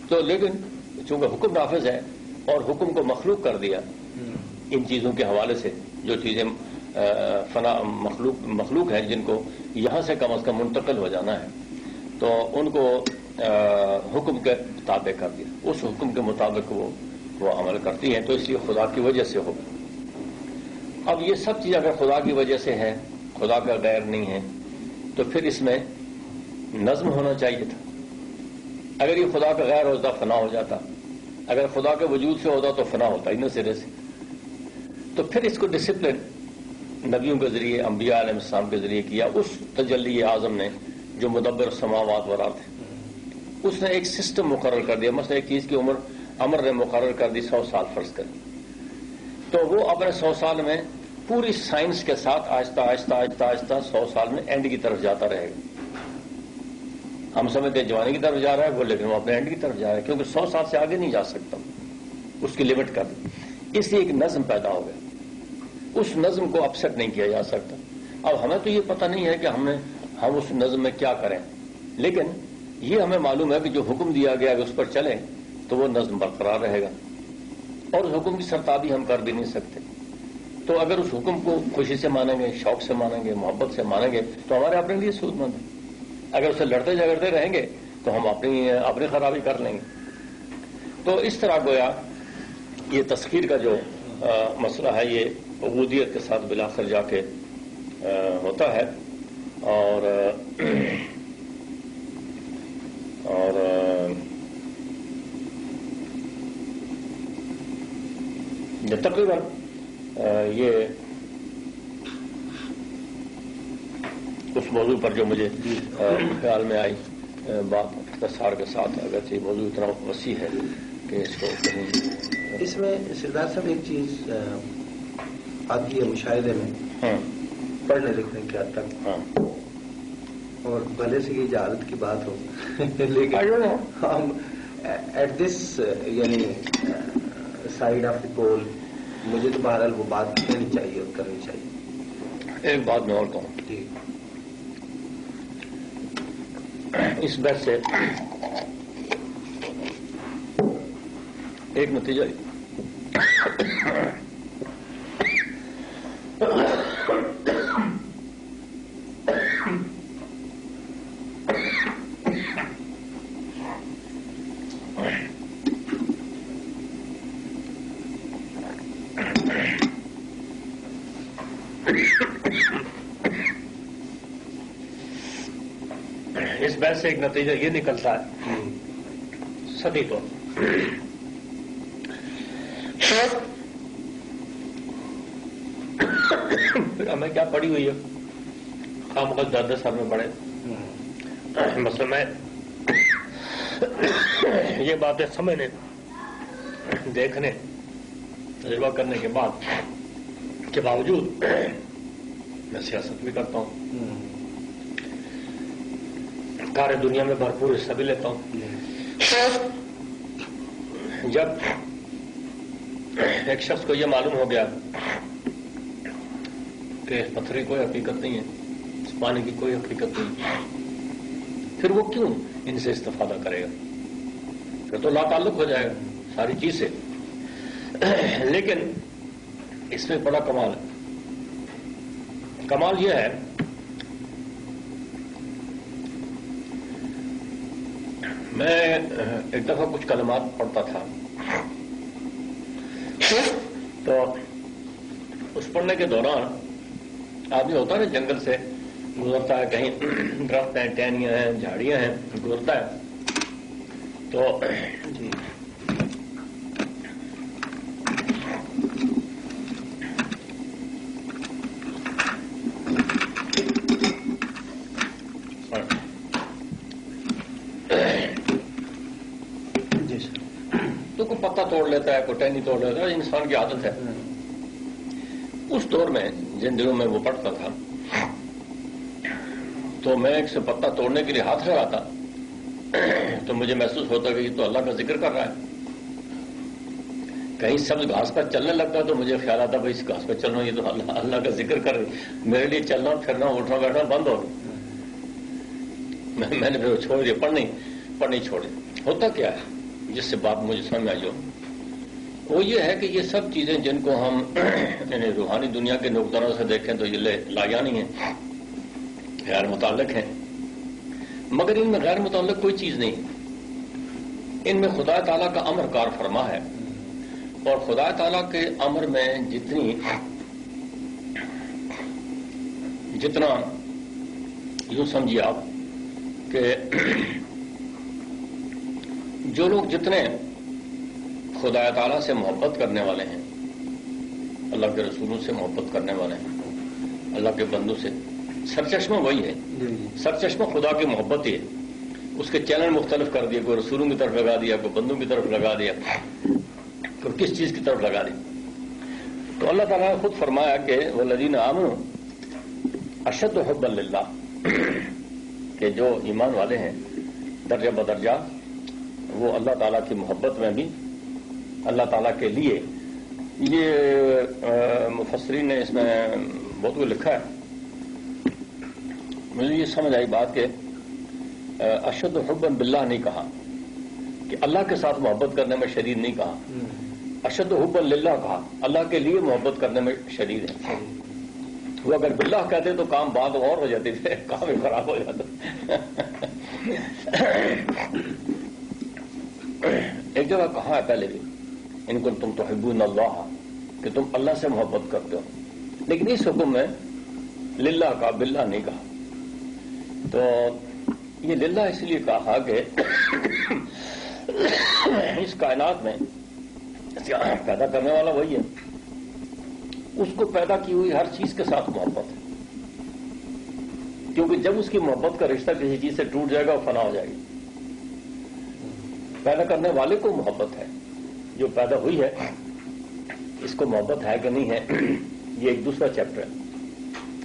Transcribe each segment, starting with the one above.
تو لیکن چونکہ حکم نافذ ہے اور حکم کو مخلوق کر دیا ان چیزوں کے حوالے سے، جو چیزیں فنا مخلوق ہیں جن کو یہاں سے کم از کم منتقل ہو جانا ہے، تو ان کو حکم کے تابع کر دیا، اس حکم کے مطابق وہ عمل کرتی ہیں، تو اس لیے خدا کی وجہ سے ہوگا۔ اب یہ سب چیز اگر خدا کی وجہ سے ہے، خدا کا غیر نہیں ہے، تو پھر اس میں نظم ہونا چاہیے تھا۔ اگر یہ خدا کا غیر ہوتا فنا ہو جاتا، اگر خدا کے وجود سے ہوتا تو فنا ہوتا ہی نہ سرے سے۔ تو پھر اس کو ڈسپلن نبیوں کے ذریعے، انبیاء علیہ السلام کے ذریعے کیا، اس تجلی اعظم نے جو مدبر السماوات والارض ہے، اس نے ایک سسٹم مقرر کر دیا۔ مثلا ایک چیز کی عمر نے مقرر کر دی 100 سال فرض کر، تو وہ اپنے 100 سال میں پوری سائنس کے ساتھ آہستہ آہستہ آہستہ آہستہ 100 سال میں اینڈ کی طرف جاتا رہے گا۔ ہم سمجھتے ہیں جوانی کی طرف جا رہا ہے وہ، لیکن وہ اپنے اینڈ کی طرف جا رہا ہے، کیونکہ 100 سال سے آگے نہیں جا سکتا، اس کی لمٹ کر دی۔ اس لیے ایک نظم پیدا ہو گیا، اس نظم کو اپسیٹ نہیں کیا جا سکتا۔ اب ہمیں تو یہ پتہ نہیں ہے کہ ہم اس نظم میں کیا کریں، لیکن یہ ہمیں معلوم ہے کہ جو حکم دیا گیا ہے اس پر چلیں تو وہ نظم برقرار رہے گا، اور اس حکم کی سرتابی ہم کر بھی نہیں سکتے۔ تو اگر اس حکم کو خوشی سے مانیں گے، شوق سے مانیں گے، محبت سے مانیں گے تو ہمارے اپنے لیے سود مند ہے۔ اگر اسے لڑتے جھگڑتے رہیں گے تو ہم اپنی خرابی کر لیں گے۔ تو اس طرح گویا یہ تسخیر کا جو مسئلہ ہے یہ عبودیت کے ساتھ بالآخر جا کے ہوتا ہے، اور تقریباً یہ اس موضوع پر جو مجھے خیال میں آئی بات اختصار کے ساتھ، اگرچہ یہ موضوع اتنا وسیع ہے کہ اس کو کہیں اس میں سردار صاحب ایک چیز آتی ہے مشاہدے میں، پڑھنے لکھنے کے حد تک، اور بھلے سے یہ جہالت کی بات ہو لیکن ہم ایٹ دس یعنی سائڈ آف دی پول، مجھے تو بہرحال وہ بات کہنی چاہیے اور کرنی چاہیے۔ ایک بات میں اور کہوں، جی، اس بحث سے ایک نتیجہ اس بحث سے ایک نتیجہ یہ نکلتا ہے سطحی طور پھر ہمیں کیا پڑی ہوئی ہے، خام وقت زیادہ سر میں پڑے۔ مثلا میں یہ باتیں سمجھنے، دیکھنے، تجربہ کرنے کے بعد کے باوجود میں سیاست بھی کرتا ہوں، کار دنیا میں بھرپور حصہ بھی لیتا ہوں۔ جب ایک شخص کو یہ معلوم ہو گیا کہ اس پتھر کی کوئی حقیقت نہیں ہے، اس پانی کی کوئی حقیقت نہیں، پھر وہ کیوں ان سے استفادہ کرے گا؟ پھر تو لا تعلق ہو جائے گا ساری چیز سے۔ لیکن اس میں بڑا کمال ہے، کمال یہ ہے میں ایک دفعہ کچھ کلمات پڑھتا تھا، تو اس پڑھنے کے دوران آدمی ہوتا ہے نا جنگل سے گزرتا ہے، کہیں درخت ہیں، ٹہنیاں ہیں، جھاڑیاں ہیں، گزرتا ہے تو کوئی پتا توڑ لیتا ہے، کوئی ٹہنی توڑ لیتا ہے، انسان کی عادت ہے۔ اس دور میں جن دنوں میں وہ پڑھتا تھا تو میں ایک سے پتا توڑنے کے لیے ہاتھ لگاتا تو مجھے محسوس ہوتا کہ یہ تو اللہ کا ذکر کر رہا ہے۔ کہیں سبز گھاس پر چلنے لگتا تو مجھے خیال آتا بھائی اس گھاس پر چلنا، یہ تو اللہ کا ذکر کر رہی، میرے لیے چلنا پھرنا اٹھنا بیٹھنا بند ہو گیا۔ میں نے پھر چھوڑ دیا، پڑھنی چھوڑ دی۔ ہوتا کیا ہے جس سے بات مجھے سمجھ میں آئی وہ یہ ہے کہ یہ سب چیزیں جن کو ہم یعنی روحانی دنیا کے نقطہ نظر سے دیکھیں تو یہ لایانی ہیں، غیر متعلق ہیں، مگر ان میں غیر متعلق کوئی چیز نہیں، ان میں خدا تعالیٰ کا امر کار فرما ہے، اور خدا تعالیٰ کے امر میں جتنا یوں سمجھیے آپ کہ جو لوگ جتنے خدا تعالیٰ سے محبت کرنے والے ہیں، اللہ کے رسولوں سے محبت کرنے والے ہیں، اللہ کے بندوں سے، سرچشمہ وہی ہے، سرچشمہ خدا کی محبت ہی ہے۔ اس کے چینل مختلف کر دیے، کوئی رسولوں کی طرف لگا دیا، کوئی بندوں کی طرف لگا دیا، کوئی کس چیز کی طرف لگا دیا۔ تو اللہ تعالیٰ نے خود فرمایا کہ والذین آمنوا اشد حبا للہ، کہ جو ایمان والے ہیں درجہ بدرجہ وہ اللہ تعالیٰ کی محبت میں بھی اللہ تعالیٰ کے لیے، یہ مفسرین نے اس میں بہت کچھ لکھا ہے، مجھے یہ سمجھ آئی بات کہ اشد حبا باللہ نہیں کہا، کہ اللہ کے ساتھ محبت کرنے میں شدید نہیں کہا، اشد حبا للہ کہا، اللہ کے لیے محبت کرنے میں شدید ہے۔ وہ اگر باللہ کہتے تو کام بات اور ہو جاتی تھے، کام ہی خراب ہو جاتا۔ ایک جگہ کہا ہے پہلے بھی ان کو تم تحبون اللہ، کہ تم اللہ سے محبت کرتے ہو، لیکن اس حکم میں للہ کا باللہ نہیں کہا۔ تو یہ للہ اس لیے کہا کہ اس کائنات میں پیدا کرنے والا وہی ہے، اس کو پیدا کی ہوئی ہر چیز کے ساتھ محبت ہے، کیونکہ جب اس کی محبت کا رشتہ کسی چیز سے ٹوٹ جائے گا وہ فنا ہو جائے گی۔ پیدا کرنے والے کو محبت ہے، جو پیدا ہوئی ہے اس کو محبت ہے کہ نہیں ہے یہ ایک دوسرا چیپٹر ہے،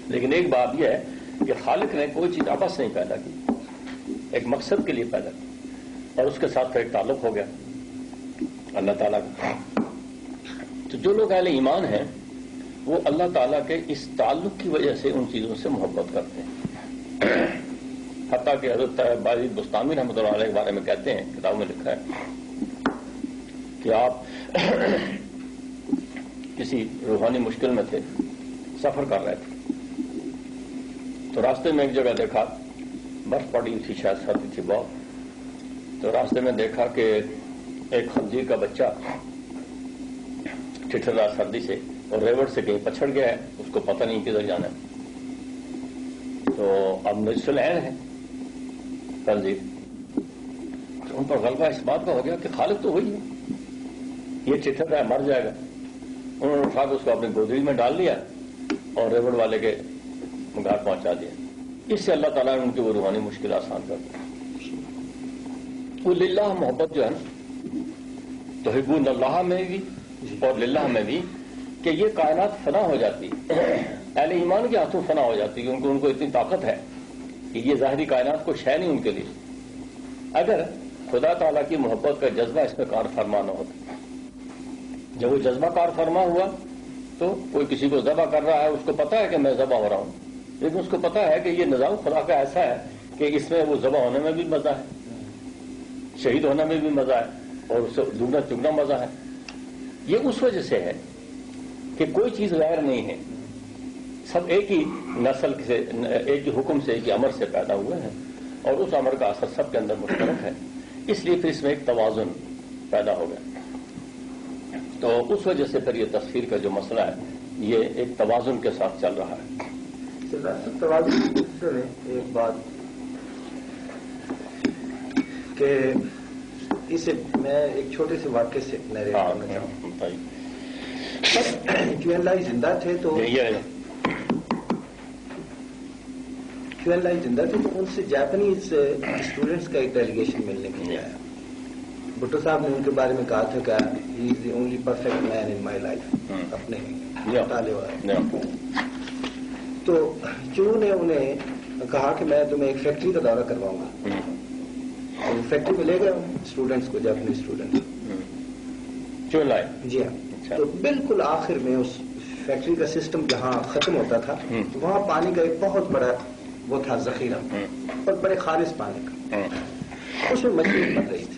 لیکن ایک بات یہ ہے کہ خالق نے کوئی چیز آپس نہیں پیدا کی، ایک مقصد کے لیے پیدا کی، اور اس کے ساتھ ایک تعلق ہو گیا اللہ تعالیٰ کا۔ تو جو لوگ اہل ایمان ہیں وہ اللہ تعالیٰ کے اس تعلق کی وجہ سے ان چیزوں سے محبت کرتے ہیں، حتیٰ کہ حضرت باجد بستامی رحمۃ اللہ علیہ کے بارے میں کہتے ہیں، کتاب میں لکھا ہے کہ آپ کسی روحانی مشکل میں تھے، سفر کر رہے تھے، تو راستے میں ایک جگہ دیکھا، برف پڑی تھی، شاید سردی تھی بہت، تو راستے میں دیکھا کہ ایک خنزیر کا بچہ ٹھٹر رہا سردی سے، اور ریوڑ سے کہیں پچھڑ گیا ہے، اس کو پتہ نہیں کدھر جانا ہے، تو اب نجس العین ہے خنزیر، تو ان پر غلبہ اس بات کا ہو گیا کہ خالق تو وہی ہے، یہ ٹھٹر رہا ہے، مر جائے گا۔ انہوں نے اٹھا کے اس کو اپنی گودری میں ڈال لیا اور ریوڑ والے کے گھر پہنچا دیا۔ اس سے اللہ تعالیٰ نے ان کی وہ روحانی مشکل آسان کر دی۔ وہ للہ محبت جو ہے نا، تحبون اللہ میں بھی اور للہ میں بھی، کہ یہ کائنات فنا ہو جاتی، اہل ایمان کے ہاتھوں فنا ہو جاتی، کیونکہ ان کو اتنی طاقت ہے کہ یہ ظاہری کائنات کچھ ہے نہیں ان کے لیے، اگر خدا تعالیٰ کی محبت کا جذبہ اس میں کار فرما نہ ہوتا۔ جب وہ جذبہ کار فرما ہوا تو کوئی کسی کو ذبح کر رہا ہے، اس کو پتا ہے کہ میں ذبح ہو رہا ہوں، لیکن اس کو پتا ہے کہ یہ نظام خدا کا ایسا ہے کہ اس میں وہ ذبح ہونے میں بھی مزہ ہے، شہید ہونے میں بھی مزہ ہے، اور اس سے دگنا چگنا مزہ ہے۔ یہ اس وجہ سے ہے کہ کوئی چیز غیر نہیں ہے، سب ایک ہی نسل سے، ایک ہی حکم سے، ایک ہی امر سے پیدا ہوئے ہیں، اور اس امر کا اثر سب کے اندر مشترک ہے، اس لیے پھر اس میں ایک توازن پیدا ہو گیا۔ تو اس وجہ سے پھر یہ تصویر کا جو مسئلہ ہے یہ ایک توازن کے ساتھ چل رہا ہے۔ توازن سے ایک بات کہ اسے میں ایک چھوٹے سے واقعے سے نریٹ کرنا چاہوں۔ کیوں اللہ زندہ تھے تو ان سے جاپنیز اسٹوڈنٹس کا ایک ڈیلیگیشن ملنے کے لیے آیا۔ بھٹو صاحب نے ان کے بارے میں کہا تھا کہ he is the only perfect man in my life, اپنے مطالعے والا۔ تو چو نے انہیں کہا کہ میں تمہیں ایک فیکٹری کا دورہ کرواؤں گا، اور فیکٹری میں لے گئے اسٹوڈنٹس کو، جاپنی اسٹوڈنٹس چو لائے، جی ہاں۔ تو بالکل آخر میں اس فیکٹری کا سسٹم جہاں ختم ہوتا تھا وہاں پانی کا ایک بہت بڑا وہ تھا ذخیرہ، اور بڑے خالص پانی کا، اس میں مچھلی بن رہی تھی،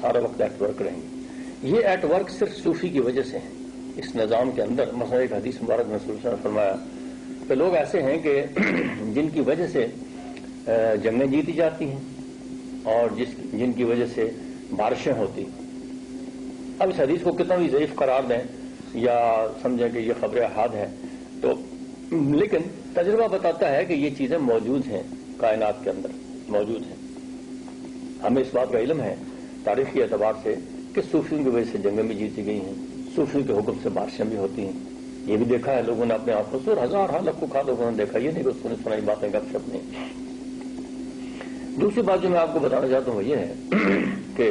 سارا وقت ایٹ ورک رہیں گے. یہ ایٹ ورک صرف صوفی کی وجہ سے ہے. اس نظام کے اندر مثلا ایک حدیث مبارک میں رسول اللہ نے فرمایا کہ لوگ ایسے ہیں کہ جن کی وجہ سے جنگیں جیتی جاتی ہیں اور جن کی وجہ سے بارشیں ہوتی. اب اس حدیث کو کتنا بھی ضعیف قرار دیں یا سمجھیں کہ یہ خبر احاد ہے تو لیکن تجربہ بتاتا ہے کہ یہ چیزیں موجود ہیں کائنات کے اندر موجود ہیں. ہمیں اس بات کا علم ہے تاریخی اعتبار سے کہ صوفیوں کی وجہ سے جنگیں بھی جیتی گئی ہیں, صوفیوں کے حکم سے بارشیں بھی ہوتی ہیں. یہ بھی دیکھا ہے لوگوں نے اپنے آنکھوں سے اور ہزار لکھوں کھا لوگوں نے دیکھا. یہ نہیں کہ سنائی باتیں گپ شپ نہیں. دوسری بات جو میں آپ کو بتانا چاہتا ہوں وہ یہ ہے کہ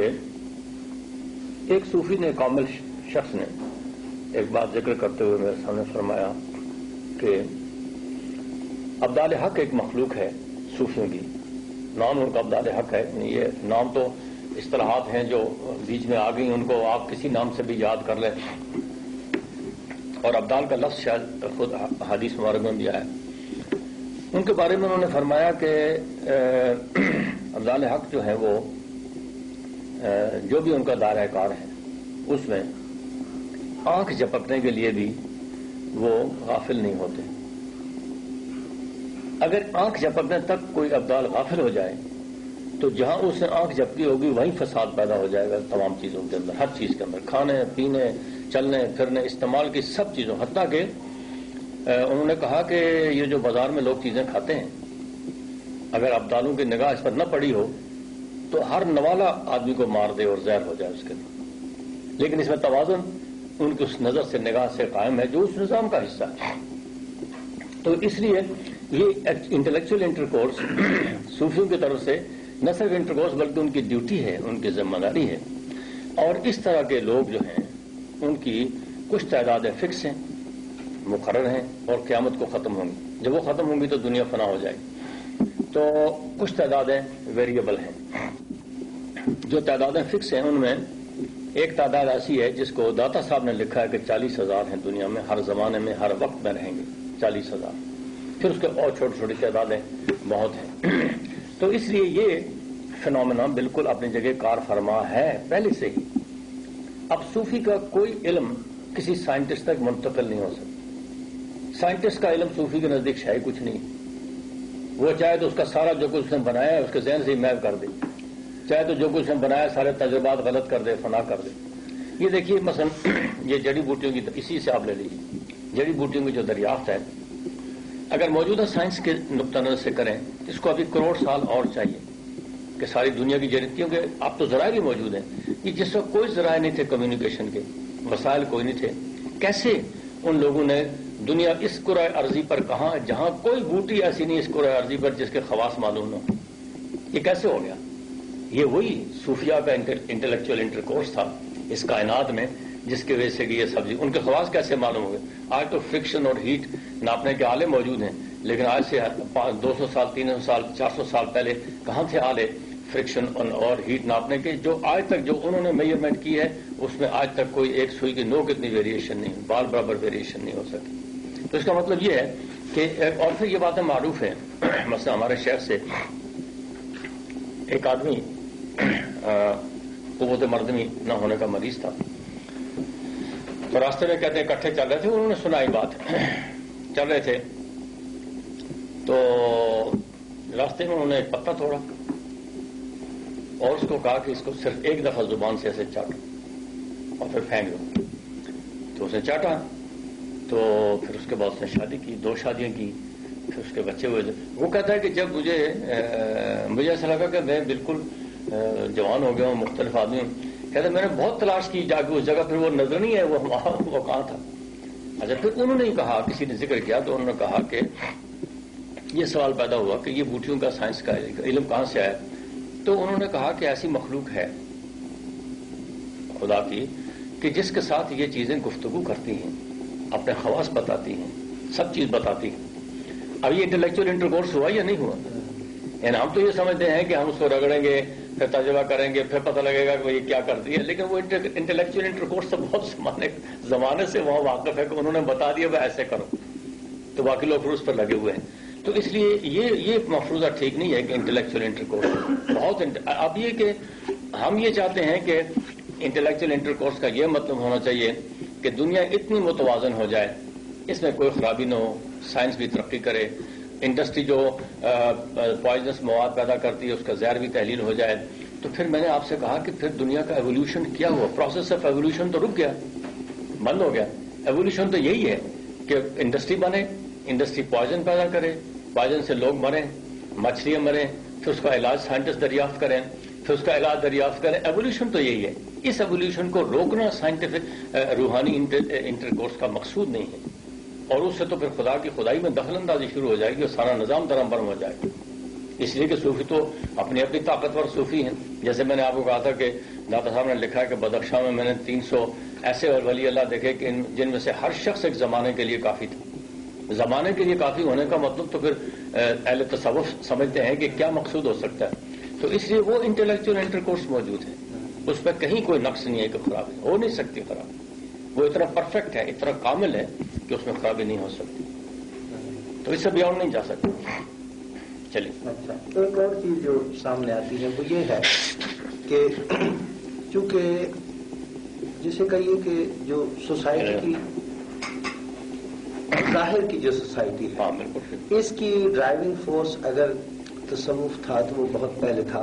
ایک صوفی نے کامل شخص نے ایک بات ذکر کرتے ہوئے میرے سامنے فرمایا کہ ابدال حق ایک مخلوق ہے صوفیوں کی. نام ان کا ابدال حق ہے. یہ نام تو اصطلاحات ہیں جو بیچ میں آ گئی, ان کو آپ کسی نام سے بھی یاد کر لیں. اور ابدال کا لفظ شاید خود حدیث مبارک میں بھی آیا. ان کے بارے میں انہوں نے فرمایا کہ ابدال حق جو ہے وہ جو بھی ان کا دائرہ کار ہے اس میں آنکھ جھپکنے کے لیے بھی وہ غافل نہیں ہوتے. اگر آنکھ جھپکنے تک کوئی ابدال غافل ہو جائے تو جہاں اس نے آنکھ جھپکی ہوگی وہیں فساد پیدا ہو جائے گا تمام چیزوں کے اندر, ہر چیز کے اندر, کھانے پینے چلنے پھرنے استعمال کی سب چیزوں. حتیٰ کہ انہوں نے کہا کہ یہ جو بازار میں لوگ چیزیں کھاتے ہیں اگر ابدالوں کی نگاہ اس پر نہ پڑی ہو تو ہر نوالا آدمی کو مار دے اور زہر ہو جائے اس کے اندر. لیکن اس میں توازن ان کی اس نظر سے نگاہ سے قائم ہے جو اس نظام کا حصہ ہے. تو اس لیے یہ انٹلیکچوئل انٹرکورس صوفیوں کی طرف سے نہ صرف انٹرکورس بلکہ ان کی ڈیوٹی ہے, ان کی ذمہ داری ہے. اور اس طرح کے لوگ جو ہیں ان کی کچھ تعدادیں فکس ہیں, مقرر ہیں اور قیامت کو ختم ہوں گی. جب وہ ختم ہوں گی تو دنیا فنا ہو جائے گی. تو کچھ تعدادیں ویریبل ہیں. جو تعدادیں فکس ہیں ان میں ایک تعداد ایسی ہے جس کو داتا صاحب نے لکھا ہے کہ 40,000 ہیں دنیا میں, ہر زمانے میں ہر وقت میں رہیں گے 40,000. پھر اس کے اور چھوٹی چھوٹی تعدادیں بہت ہیں. تو اس لیے یہ فنومنا بالکل اپنی جگہ کار فرما ہے پہلے سے ہی. اب صوفی کا کوئی علم کسی سائنٹسٹ تک منتقل نہیں ہو سکتا. سائنٹسٹ کا علم صوفی کے نزدیک شاید کچھ نہیں. وہ چاہے تو اس کا سارا جو کچھ اس نے بنایا ہے اس کے ذہن سے ہی محو کر دے, چاہے تو جو کچھ اس نے بنایا سارے تجربات غلط کر دے, فنا کر دے. یہ دیکھیے مثلا یہ جڑی بوٹیوں کی اسی سے آپ لے لیجیے. جڑی بوٹیوں کی جو دریافت ہے اگر موجودہ سائنس کے نقطہ نظر سے کریں اس کو ابھی کروڑ سال اور چاہیے کہ ساری دنیا کی جڑی, کیونکہ اب تو ذرائع بھی موجود ہیں. کہ جس وقت کوئی ذرائع نہیں تھے کمیونیکیشن کے, وسائل کوئی نہیں تھے, کیسے ان لوگوں نے دنیا اس کرۂ ارضی پر کہاں جہاں کوئی بوٹی ایسی نہیں اس کرۂ ارضی پر جس کے خواص معلوم نہ ہو, یہ کیسے ہو گیا؟ یہ وہی صوفیاء کا انٹلیکچوئل انٹرکورس تھا اس کائنات میں جس کی وجہ سے کہ یہ سبزی ان کے خواص کیسے معلوم ہو گئے. آج تو فرکشن اور ہیٹ ناپنے کے آلے موجود ہیں لیکن آج سے 200 سال 300 سال 400 سال پہلے کہاں تھے آلے فرکشن اور ہیٹ ناپنے کے, جو آج تک جو انہوں نے میجرمنٹ کی ہے اس میں آج تک کوئی ایک سوئی کی نوک اتنی ویریشن نہیں, بال برابر ویریشن نہیں ہو سکی. تو اس کا مطلب یہ ہے کہ اور پھر یہ باتیں معروف ہیں. مثلا ہمارے شہر سے ایک آدمی قوت مردمی نہ ہونے کا مریض تھا, تو راستے میں کہتے ہیں اکٹھے چل رہے تھے, انہوں نے سنا یہ بات, چل رہے تھے تو راستے میں انہوں نے ایک پتا توڑا اور اس کو کہا کہ اس کو صرف ایک دفعہ زبان سے ایسے چاٹو اور پھر پھینک دو. تو اس نے چاٹا تو پھر اس کے بعد اس نے شادی کی, 2 شادیاں کی, پھر اس کے بچے ہوئے. وہ کہتا ہے کہ جب مجھے ایسا لگا کہ میں بالکل جوان ہو گیا ہوں, مختلف آدمی ہوں, کہتے میں نے بہت تلاش کی جا کے اس جگہ, پھر وہ نظر نہیں ہے وہ کہاں تھا. اچھا پھر انہوں نے ہی کہا, کسی نے ذکر کیا تو انہوں نے کہا کہ یہ سوال پیدا ہوا کہ یہ بوٹیوں کا سائنس کا علم کہاں سے آیا. تو انہوں نے کہا کہ ایسی مخلوق ہے خدا کی کہ جس کے ساتھ یہ چیزیں گفتگو کرتی ہیں, اپنے خواص بتاتی ہیں, سب چیز بتاتی ہیں. اب یہ انٹلیکچوئل انٹرکورس ہوا یا نہیں ہوا؟ یعنی ہم تو یہ سمجھتے ہیں کہ ہم اس کو رگڑیں گے, پھر تجربہ کریں گے, پھر پتہ لگے گا کہ وہ یہ کیا کرتی ہے, لیکن وہ انٹلیکچوئل انٹرکورس تو بہت زمانے سے وہاں واقف ہے کہ انہوں نے بتا دیا وہ ایسے کرو, تو باقی لوگ پھر اس پر لگے ہوئے ہیں. تو اس لیے یہ مفروضہ ٹھیک نہیں ہے کہ انٹلیکچوئل انٹرکورس بہت. اب یہ کہ ہم یہ چاہتے ہیں کہ انٹلیکچوئل انٹرکورس کا یہ مطلب ہونا چاہیے کہ دنیا اتنی متوازن ہو جائے، اس میں کوئی خرابی نہ ہو، سائنس بھی ترقی کرے، انڈسٹری جو پوائزنس مواد پیدا کرتی ہے اس کا زہر بھی تحلیل ہو جائے. تو پھر میں نے آپ سے کہا کہ پھر دنیا کا ایولیوشن کیا ہوا؟ پروسیس آف ایولیوشن تو رک گیا، بند ہو گیا. ایولیوشن تو یہی ہے کہ انڈسٹری بنے، انڈسٹری پوائزن پیدا کرے، پوائزن سے لوگ مریں، مچھلیاں مریں، پھر اس کا علاج سائنٹسٹ دریافت کریں، پھر اس کا علاج دریافت کریں. ایولیوشن تو یہی ہے. اس ایولیوشن کو روکنا سائنٹیفک روحانی انٹرکورس کا مقصود نہیں ہے، اور اس سے تو پھر خدا کی خدائی میں دخل اندازی شروع ہو جائے گی اور سارا نظام درہم برہم ہو جائے گا. اس لیے کہ صوفی تو اپنی اپنی طاقتور صوفی ہیں. جیسے میں نے آپ کو کہا تھا کہ داتا صاحب نے لکھا ہے کہ بدخشاں میں نے 300 ایسے ولی اللہ دیکھے کہ جن میں سے ہر شخص ایک زمانے کے لیے کافی تھا. زمانے کے لیے کافی ہونے کا مطلب تو پھر اہل تصوف سمجھتے ہیں کہ کیا مقصود ہو سکتا ہے. تو اس لیے وہ انٹلیکچوئل انٹرکورس موجود ہے، اس پہ کہیں کوئی نقص نہیں ہے کہ خراب ہے، ہو نہیں سکتی خراب. وہ اتنا پرفیکٹ ہے، اتنا کامل ہے کہ اس میں خرابی نہیں ہو سکتی. تو اس سے بیاونڈ نہیں جا سکتی. چلیے. اچھا، ایک اور چیز جو سامنے آتی ہے وہ یہ ہے کہ چونکہ جسے کہیے کہ جو سوسائٹی کی ظاہر کی جو سوسائٹی ہے اس کی ڈرائیونگ فورس اگر تصوف تھا تو وہ بہت پہلے تھا.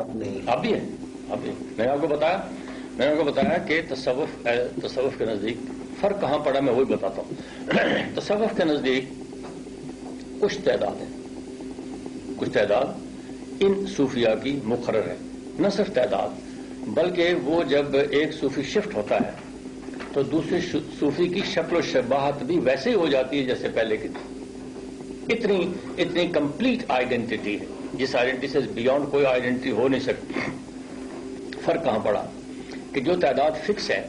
اب بھی ہے. میں نے آپ کو بتایا کہ تصوف کے نزدیک فرق کہاں پڑا، میں وہی بتاتا ہوں. تصوف کے نزدیک کچھ تعداد ان صوفیاء کی مقرر ہے. نہ صرف تعداد بلکہ وہ جب ایک صوفی شفٹ ہوتا ہے تو دوسرے صوفی کی شکل و شباہت بھی ویسے ہی ہو جاتی ہے جیسے پہلے کی تھی. اتنی کمپلیٹ آئیڈینٹی ہے جس آئیڈینٹی سے بیونڈ کوئی آئیڈینٹی ہو نہیں سکتی. فرق کہاں پڑا کہ جو تعداد فکس ہے،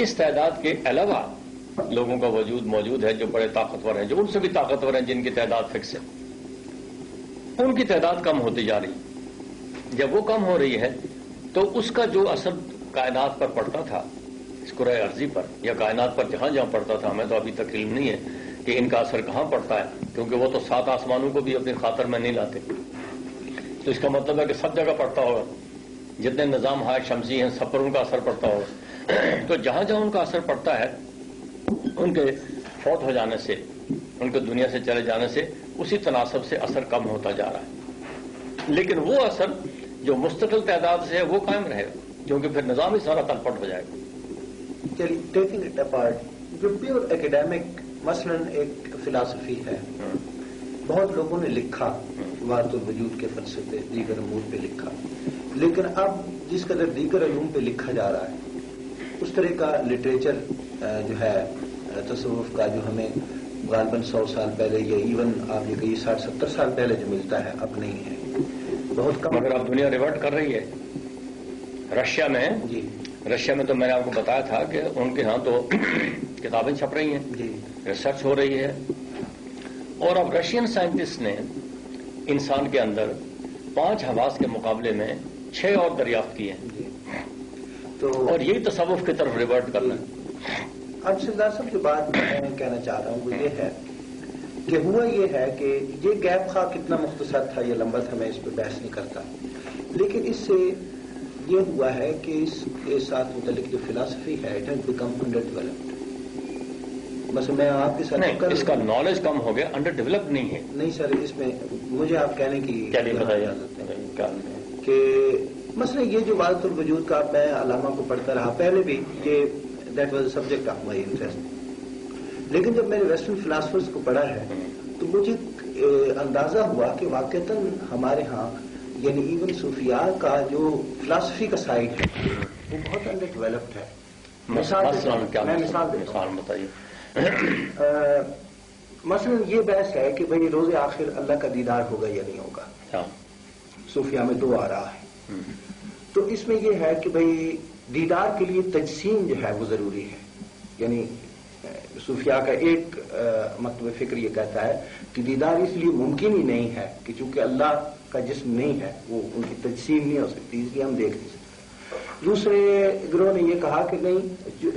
اس تعداد کے علاوہ لوگوں کا وجود موجود ہے جو بڑے طاقتور ہیں، جو ان سے بھی طاقتور ہیں جن کی تعداد فکس ہے. ان کی تعداد کم ہوتی جا رہی. جب وہ کم ہو رہی ہے تو اس کا جو اثر کائنات پر پڑتا تھا، اس کرۂ ارضی پر یا کائنات پر جہاں جہاں پڑتا تھا، ہمیں تو ابھی تک علم نہیں ہے کہ ان کا اثر کہاں پڑتا ہے، کیونکہ وہ تو 7 آسمانوں کو بھی اپنی خاطر میں نہیں لاتے. تو اس کا مطلب ہے کہ سب جگہ پڑتا ہوگا. جتنے نظام ہائے شمسی ہیں سب پر ان کا اثر پڑتا ہوگا. تو جہاں جہاں ان کا اثر پڑتا ہے، ان کے فوت ہو جانے سے، ان کے دنیا سے چلے جانے سے اسی تناسب سے اثر کم ہوتا جا رہا ہے. لیکن وہ اثر جو مستقل تعداد سے ہے وہ قائم رہے گا، کیونکہ پھر نظام ہی سارا تلپٹ ہو جائے گا. ٹیکنگ اٹ اپارٹ، جو پیور ایکیڈیمک مثلا ایک فلاسفی ہے، بہت لوگوں نے لکھا وحدت الوجود کے فلسفے دیگر امور پہ لکھا، لیکن اب جس قدر دیگر علوم پہ لکھا جا رہا ہے اس طرح کا لٹریچر جو ہے تصوف کا جو ہمیں غالباً 100 سال پہلے یا ایون آپ یہ کہیے 60-70 سال پہلے جو ملتا ہے اب نہیں ہے، بہت کم. مگر اب دنیا ریورٹ کر رہی ہے. رشیا میں جی، رشیا میں تو میں نے آپ کو بتایا تھا کہ ان کے ہاں تو کتابیں چھپ رہی ہیں، جی، ریسرچ ہو رہی ہے. اور اب رشین سائنٹسٹ نے انسان کے اندر 5 حواس کے مقابلے میں 6 اور دریافت کیے ہیں. جی. تو اور یہی تصوف کی طرف ریورٹ کرنا ہے. اب سردار صاحب جو بات میں کہنا چاہ رہا ہوں وہ یہ ہے کہ ہوا یہ ہے کہ یہ گیپ خواہ کتنا مختصر تھا یہ لمبا تھا، میں اس پہ بحث نہیں کرتا، لیکن اس سے یہ ہوا ہے کہ اس کے ساتھ متعلق جو فلاسفی ہے it has become under developed. بس میں آپ کے ساتھ اس کا نالج کم ہو گیا، انڈر ڈیولپ نہیں ہے. نہیں سر، اس میں مجھے آپ کہنے کی کہ مثلا یہ جو وحدت الوجود کا میں علامہ کو پڑھتا رہا، پہلے بھی یہ that was a subject of my interest, لیکن جب میں نے ویسٹرن فلاسفرز کو پڑھا ہے تو مجھے اندازہ ہوا کہ واقعتاً ہمارے ہاں یعنی ایون صوفیاء کا جو فلاسفی کا سائڈ ہے وہ بہت انڈر ڈیولپڈ ہے. مثال بتائیے. مثلا یہ بحث ہے کہ بھئی روز آخر اللہ کا دیدار ہوگا یا نہیں ہوگا. صوفیاء میں 2 آ رہا ہے. تو اس میں یہ ہے کہ بھئی دیدار کے لیے تجسیم جو ہے وہ ضروری ہے. یعنی صوفیاء کا ایک مکتب فکر یہ کہتا ہے کہ دیدار اس لیے ممکن ہی نہیں ہے کہ چونکہ اللہ کا جسم نہیں ہے، وہ ان کی تجسیم نہیں ہو سکتی، اس لیے ہم دیکھ نہیں سکتے. دوسرے گروہ نے یہ کہا کہ نہیں،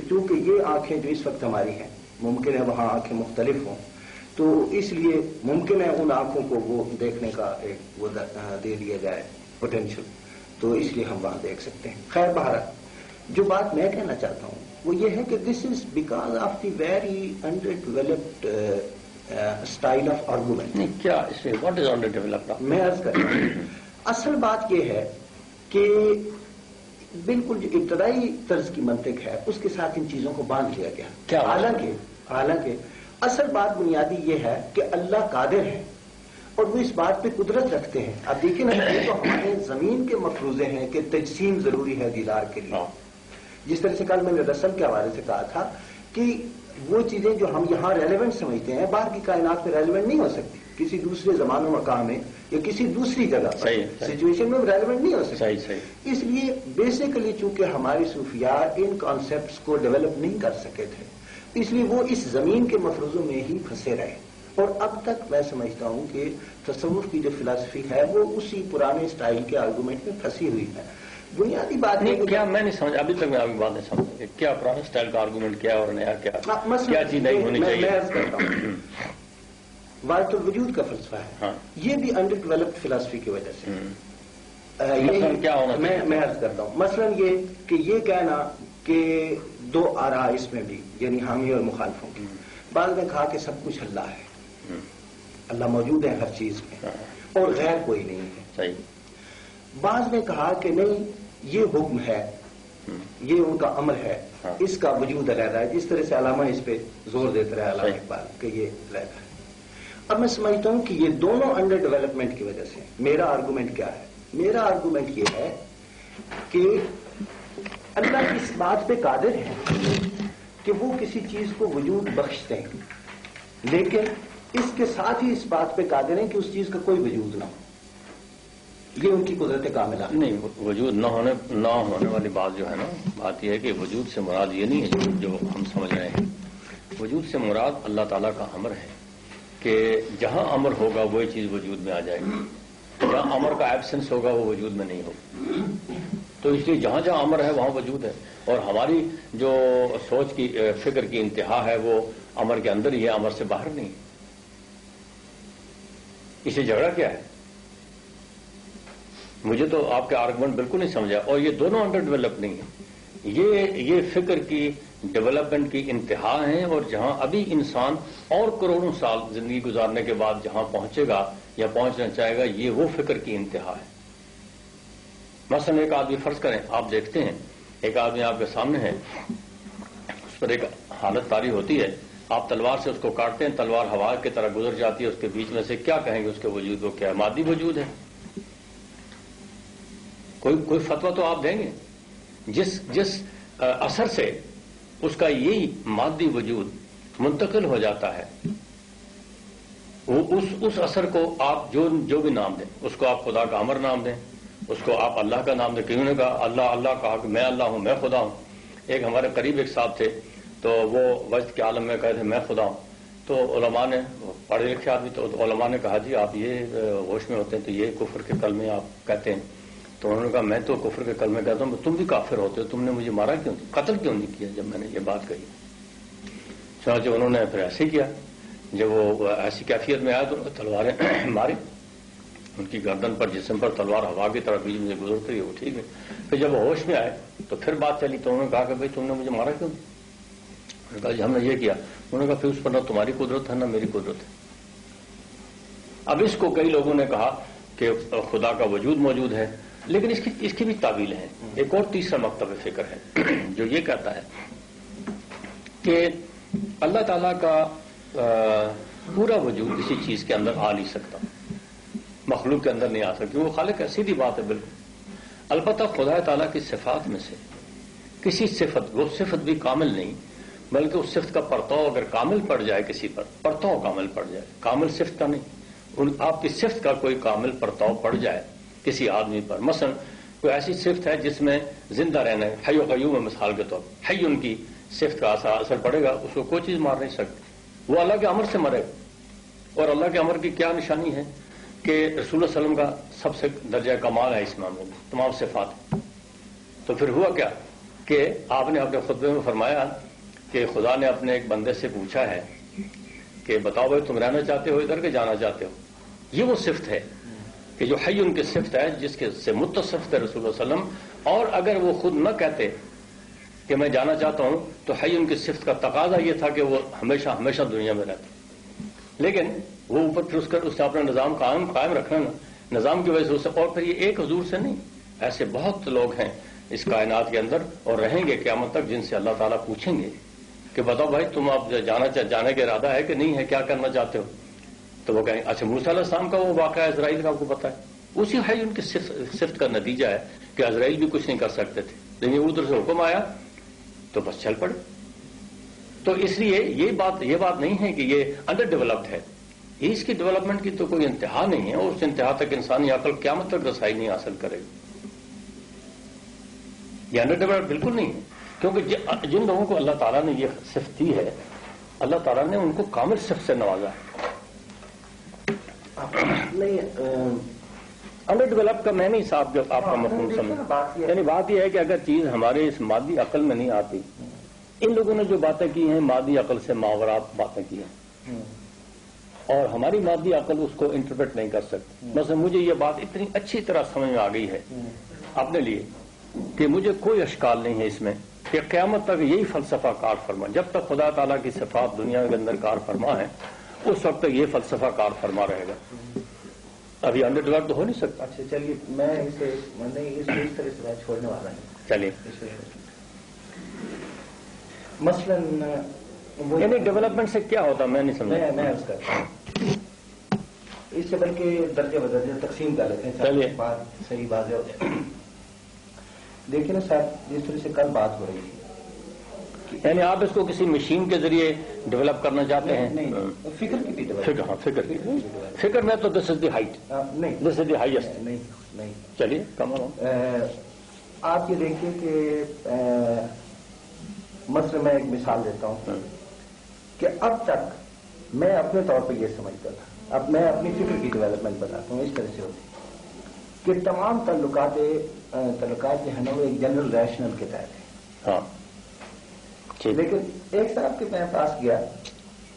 چونکہ یہ آنکھیں جو اس وقت ہماری ہیں ممکن ہے وہاں آنکھیں مختلف ہوں، تو اس لیے ممکن ہے ان آنکھوں کو وہ دیکھنے کا ایک وہ دے دیا جائے پوٹینشیل. تو اس لیے ہم وہاں دیکھ سکتے ہیں. خیر بہرحال جو بات میں کہنا چاہتا ہوں وہ یہ ہے کہ this is because of the very under developed style of argument. کیا اس میں واٹ از انڈر ڈیولپڈ؟ میں عرض کرتا ہوں اصل بات یہ ہے کہ بالکل جو ابتدائی طرز کی منطق ہے اس کے ساتھ ان چیزوں کو باندھ لیا گیا. حالانکہ اصل بات بنیادی یہ ہے کہ اللہ قادر ہے اور وہ اس بات پہ قدرت رکھتے ہیں. اب دیکھیں نا یہ تو ہمارے زمین کے مفروضے ہیں کہ تجسیم ضروری ہے دیدار کے لیے. جس طرح سے کل میں نے رسم کے حوالے سے کہا تھا کہ وہ چیزیں جو ہم یہاں ریلیونٹ سمجھتے ہیں باہر کی کائنات میں ریلیونٹ نہیں ہو سکتی. کسی دوسرے زمان و مقام میں یا کسی دوسری جگہ پر سچویشن میں ریلیونٹ نہیں ہو سکتی. اس لیے بیسیکلی چونکہ ہمارے صوفیاء ان کانسیپٹس کو ڈیولپ نہیں کر سکے تھے اس لیے وہ اس زمین کے مفروضوں میں ہی پھنسے رہے. اور اب تک میں سمجھتا ہوں کہ تصوف کی جو فلسفی ہے وہ اسی پرانے سٹائل کے آرگومنٹ میں پھنسی ہوئی ہے. بنیادی بات نہیں کیا میں نہیں سمجھ ابھی تک میں آپ کی بات نہیں سمجھ کیا پرانے سٹائل کا آرگومنٹ کیا اور نیا کیا چیز نہیں ہونی چاہیے. میں عرض کرتا ہوں وحدت الوجود کا فلسفہ ہے یہ بھی انڈر ڈیولپڈ فلسفی کی وجہ سے. کیا ہونا میں عرض کرتا ہوں مثلا یہ کہ یہ کہنا کہ دو آرا اس میں بھی یعنی حامی اور مخالفوں کی. بعض نے کہا کہ سب کچھ اللہ ہے اللہ موجود ہے ہر چیز میں اور غیر کوئی نہیں ہے. بعض نے کہا کہ نہیں یہ حکم ہے یہ ان کا عمل ہے اس کا وجود علیحدہ ہے. جس طرح سے علامہ اس پہ زور دیتا رہا علامہ اقبال کہ یہ علیحدہ ہے. اب میں سمجھتا ہوں کہ یہ دونوں انڈر ڈیولپمنٹ کی وجہ سے میرا آرگومنٹ کیا ہے. میرا آرگومنٹ یہ ہے کہ اللہ اس بات پہ قادر ہے کہ وہ کسی چیز کو وجود بخشتے ہیں لیکن اس کے ساتھ ہی اس بات پہ قادر ہیں کہ اس چیز کا کوئی وجود نہ ہو. یہ ان کی قدرت کاملہ نہیں. وجود نہ ہونے والی بات جو ہے نا بات یہ ہے کہ وجود سے مراد یہ نہیں ہے جو ہم سمجھ رہے ہیں. وجود سے مراد اللہ تعالیٰ کا امر ہے کہ جہاں امر ہوگا وہی چیز وجود میں آ جائے گی. جہاں امر کا ایبسنس ہوگا وہ وجود میں نہیں ہوگا. تو اس لیے جہاں جہاں امر ہے وہاں وجود ہے. اور ہماری جو سوچ کی فکر کی انتہا ہے وہ امر کے اندر ہی ہے امر سے باہر نہیں. اسے جھگڑا کیا ہے؟ مجھے تو آپ کے آرگومنٹ بالکل نہیں سمجھا. اور یہ دونوں انڈر ڈیولپ نہیں ہیں. یہ فکر کی ڈیولپمنٹ کی انتہا ہیں اور جہاں ابھی انسان اور کروڑوں سال زندگی گزارنے کے بعد جہاں پہنچے گا یا پہنچنا چاہے گا یہ وہ فکر کی انتہا ہے. مثلا ایک آدمی فرض کریں آپ دیکھتے ہیں ایک آدمی آپ کے سامنے ہے اس پر ایک حالت طاری ہوتی ہے آپ تلوار سے اس کو کاٹتے ہیں تلوار ہوا کی طرح گزر جاتی ہے اس کے بیچ میں سے کیا کہیں گے اس کے وجود کو کیا ہے؟ مادی وجود ہے. کوئی فتویٰ تو آپ دیں گے. جس اثر سے اس کا یہی مادی وجود منتقل ہو جاتا ہے وہ اس اثر کو آپ جو بھی نام دیں اس کو آپ خدا کا امر نام دیں اس کو آپ اللہ کا نام دیں. کیوں نے کہا اللہ کہا کہ میں اللہ ہوں میں خدا ہوں. ایک ہمارے قریب ایک صاحب تھے تو وہ وجد کے عالم میں کہے تھے میں خدا ہوں. تو علماء نے پڑھے لکھے آدمی تو علماء نے کہا جی آپ یہ ہوش میں ہوتے ہیں تو یہ کفر کے کلمے آپ کہتے ہیں. تو انہوں نے کہا میں تو کفر کے کلمے کہتا ہوں تم بھی کافر ہوتے ہو تم نے مجھے مارا کیوں قتل کیوں نہیں کیا جب میں نے یہ بات کہی. چنانچہ انہوں نے پھر ایسے کیا جب وہ ایسی کیفیت میں آیا تو تلواریں ماری ان کی گردن پر جسم پر تلوار ہوا کی طرف بیچ میں گزرتی ہے وہ ٹھیک ہے. پھر جب وہ ہوش میں آئے تو پھر بات چلی تو انہوں نے کہا کہ بھائی تم نے مجھے مارا کیوں. انہوں نے کہا جی ہم نے یہ کیا. انہوں نے کہا پھر اس پر نہ تمہاری قدرت ہے نہ میری قدرت ہے. اب اس کو کئی لوگوں نے کہا کہ خدا کا وجود موجود ہے لیکن اس کی بھی تعویل ہے. ایک اور تیسرا مکتب فکر ہے جو یہ کہتا ہے کہ اللہ تعالیٰ کا پورا وجود کسی چیز کے اندر آ نہیں سکتا مخلوق کے اندر نہیں آ سکتی وہ خالق ہے. سیدھی بات ہے بالکل. البتہ خدا تعالیٰ کی صفات میں سے کسی صفت وہ صفت بھی کامل نہیں بلکہ اس صفت کا پرتاؤ اگر کامل پڑ جائے کسی پر پرتاؤ کامل پڑ جائے کامل صفت کا نہیں آپ کی صفت کا کوئی کامل پرتاؤ پڑ جائے کسی آدمی پر. مثلا کوئی ایسی صفت ہے جس میں زندہ رہنا ہے حی و قیوم ہے مثال کے طور پر حی ان کی صفت کا اثر پڑے گا اس کو کوئی چیز مار نہیں سکتی. وہ اللہ کے امر سے مرے گا. اور اللہ کے امر کی کیا نشانی ہے کہ رسول اللہ علیہ وسلم کا سب سے درجہ کمال ہے اس معاملے میں تمام صفات. تو پھر ہوا کیا کہ آپ نے اپنے خطبے میں فرمایا کہ خدا نے اپنے ایک بندے سے پوچھا ہے کہ بتاؤ بھائی تم رہنا چاہتے ہو ادھر کہ جانا چاہتے ہو. یہ وہ صفت ہے کہ جو حی ان کی صفت ہے، جس کے سے متصف ہے رسول اللہ علیہ وسلم، اور اگر وہ خود نہ کہتے کہ میں جانا چاہتا ہوں تو حی ان کی صفت کا تقاضا یہ تھا کہ وہ ہمیشہ ہمیشہ دنیا میں رہتے، لیکن وہ اوپر پھر اس نے اپنا نظام قائم رکھنا نا، نظام کی وجہ سے اسے، اور پھر یہ ایک حضور سے نہیں، ایسے بہت لوگ ہیں اس کائنات کے اندر اور رہیں گے قیامت تک، جن سے اللہ تعالیٰ پوچھیں گے کہ بتاؤ بھائی تم اب جانے کا ارادہ ہے کہ نہیں ہے، کیا کرنا چاہتے ہو؟ تو وہ کہیں اچھا موسیٰ علیہ السلام کا وہ واقعہ اسرائیل کا آپ کو پتا ہے، اسی حی ان کی صفت کا نتیجہ ہے کہ اسرائیل بھی کچھ نہیں کر سکتے تھے، لیکن ادھر سے حکم آیا تو بس چل پڑے۔ تو اس لیے یہ بات نہیں ہے کہ یہ انڈر ڈیولپڈ ہے، اس کی ڈیولپمنٹ کی تو کوئی انتہا نہیں ہے، اور اس انتہا تک انسانی عقل قیامت تک رسائی نہیں حاصل کرے گی۔ یہ انڈر ڈیولپڈ بالکل نہیں ہے، کیونکہ جن لوگوں کو اللہ تعالیٰ نے یہ صفت دی ہے، اللہ تعالیٰ نے ان کو کامل صفت سے نوازا ہے۔ انڈر ڈیولپ کا میں نہیں صاحب آپ کا مفہوم سمجھ، یعنی بات یہ ہے کہ اگر چیز ہمارے اس مادی عقل میں نہیں آتی، ان لوگوں نے جو باتیں کی ہیں مادی عقل سے ماورات باتیں کی ہیں، اور ہماری مادی عقل اس کو انٹرپریٹ نہیں کر سکتی۔ مثلا مجھے یہ بات اتنی اچھی طرح سمجھ میں آ گئی ہے اپنے لیے کہ مجھے کوئی اشکال نہیں ہے اس میں کہ قیامت تک یہی فلسفہ کار فرما، جب تک خدا تعالیٰ کی صفات دنیا کے اندر کار فرما ہے اس وقت تک یہ فلسفہ کار فرما رہے گا، ابھی انڈر ڈیولپ تو ہو نہیں سکتا۔ اچھا چلیے میں اسے اس طرح سے چھوڑنے والا ہوں، چلیے مثلاً یعنی ڈیولپمنٹ سے کیا ہوتا میں نہیں سمجھا، میں اس کرتا ہوں اس سے بلکہ درجہ بدرجہ تقسیم کر لیتے ہیں، چلیے بات صحیح واضح ہو جائے۔ دیکھیں نا صاحب جس طرح سے کل بات ہو رہی تھی، یعنی آپ اس کو کسی مشین کے ذریعے ڈیولپ کرنا چاہتے ہیں؟ نہیں فکر کی بھی فکر میں تو دس از دی ہائٹ، نہیں دس از دی ہائیسٹ، نہیں چلیے کم آپ یہ دیکھیے کہ مثلا میں ایک مثال دیتا ہوں کہ اب تک میں اپنے طور پہ یہ سمجھتا تھا، اب میں اپنی فکر کی ڈیولپمنٹ بتاتا ہوں، اس طرح سے ہوتی کہ تمام تعلقات جو ہے نا وہ ایک جنرل ریشنل کے تحت ہے۔ ہاں لیکن ایک صاحب کے پاس گیا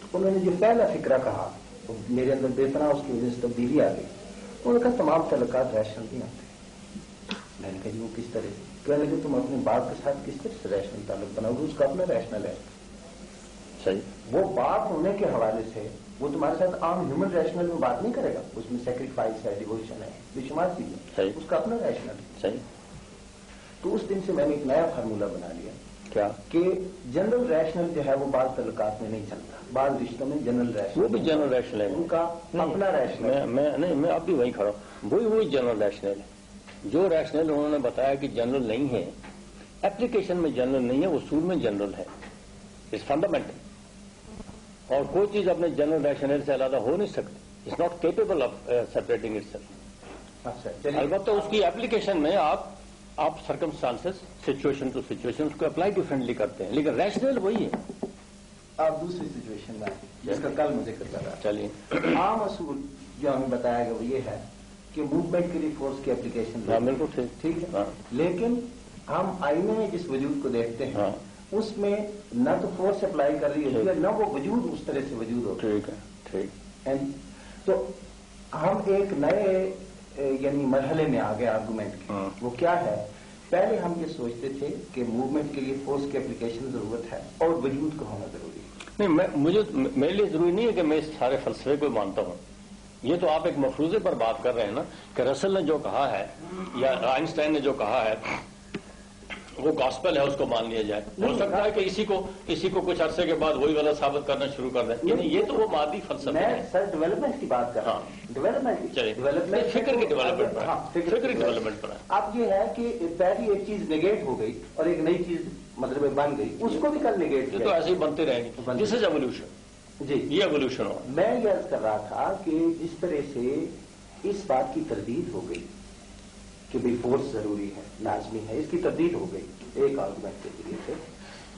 تو انہوں نے جو پہلا فکرہ کہا میرے اندر بے پناہ اس کی وجہ سے تبدیلی آ گئی، انہوں نے کہا تمام تعلقات ریشنل نہیں آتے۔ میں نے کہا جی وہ کس طرح سے؟ کہنے لگے تم اپنے باپ کے ساتھ کس طرح سے ریشنل تعلق بناؤ گے، اس کا اپنا ریشنل ہے، صحیح وہ باپ ہونے کے حوالے سے وہ تمہارے ساتھ عام ہیومن ریشنل میں بات نہیں کرے گا، اس میں سیکریفائس ہے، ڈیووشن ہے، بے شمار چیزیں، اس کا اپنا ریشنل ہے، صحیح۔ تو اس دن سے میں نے ایک نیا فارمولہ بنا لیا کیا کہ جنرل ریشنل جو ہے وہ بعض تعلقات میں نہیں چلتا، بعض رشتوں میں جنرل ریشنل، وہ بھی جنرل ریشنل ہے، ان کا اپنا ریشنل، میں اب بھی وہیں کھڑا ہوں، وہی جنرل ریشنل ہے، جو ریشنل انہوں نے بتایا کہ جنرل نہیں ہے، اپلیکیشن میں جنرل نہیں ہے، اصول میں جنرل ہے، اس فنڈامنٹل، اور کوئی چیز اپنے جنرل ریشنل سے علیحدہ ہو نہیں سکتی، it's not capable of separating itself. البتہ اس کی اپلیکیشن میں آپ سرکمسٹانسز سچویشن ٹو سچویشن اس کو اپلائی ڈفرینٹلی کرتے ہیں، لیکن ریشنل وہی ہے۔ آپ دوسری سچویشن میں جس کا کل مجھے ذکر کر رہا، چلیے عام اصول جو ہمیں بتایا گیا وہ یہ ہے کہ موومنٹ کے لیے فورس کی اپلیکیشن، بالکل ٹھیک ہے، لیکن ہم آئینے میں جس وجود کو دیکھتے ہیں اس میں نہ تو فورس اپلائی کر رہی ہوتی ہے نہ وہ وجود اس طرح سے وجود ہوتا ہے، ٹھیک ہے۔ تو ہم ایک نئے یعنی مرحلے میں آ گئے آرگومنٹ کے، وہ کیا ہے؟ پہلے ہم یہ سوچتے تھے کہ موومنٹ کے لیے فورس کی اپلیکیشن ضرورت ہے اور وجود کا ہونا ضروری ہے۔ نہیں، میرے لیے ضروری نہیں ہے کہ میں اس سارے فلسفے کو مانتا ہوں، یہ تو آپ ایک مفروضے پر بات کر رہے ہیں نا کہ رسل نے جو کہا ہے یا آئنسٹائن نے جو کہا ہے وہ گاسپل ہے، اس کو مان لیا جائے، ہو سکتا ہے کہ اسی کو کچھ عرصے کے بعد وہی غلط ثابت کرنا شروع کر دیں، یعنی یہ تو وہ مادی فلسفہ ہے۔ میں سر ڈیولپمنٹ کی بات کر رہا ہوں، ڈیولپمنٹ فکر کی ڈیولپمنٹ پر اب یہ ہے کہ پہلی ایک چیز نگیٹ ہو گئی اور ایک نئی چیز مطلب بن گئی، اس کو بھی کل نگیٹ تو ایسے ہی بنتے رہیں گے، دس از ایوولوشن، جی یہ ایوولوشن ہو۔ میں یہ عرض کر رہا تھا کہ جس طرح سے اس بات کی تردید ہو گئی کہ بھی فورس ضروری ہے، لازمی ہے، اس کی تردید ہو گئی ایک آرگومنٹ کے ذریعے سے،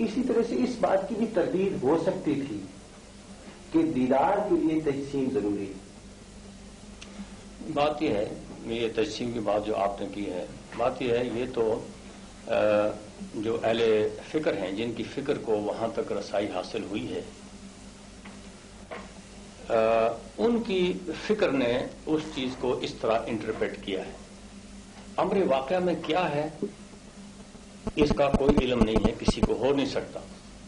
اسی طرح سے اس بات کی بھی تردید ہو سکتی تھی کہ دیدار کے لیے تجسیم ضروری ہے۔ بات یہ ہے، یہ تجسیم کی بات جو آپ نے کی ہے، بات یہ ہے یہ تو جو اہل فکر ہیں جن کی فکر کو وہاں تک رسائی حاصل ہوئی ہے، ان کی فکر نے اس چیز کو اس طرح انٹرپریٹ کیا ہے. امر واقعہ میں کیا ہے اس کا کوئی علم نہیں ہے، کسی کو ہو نہیں سکتا.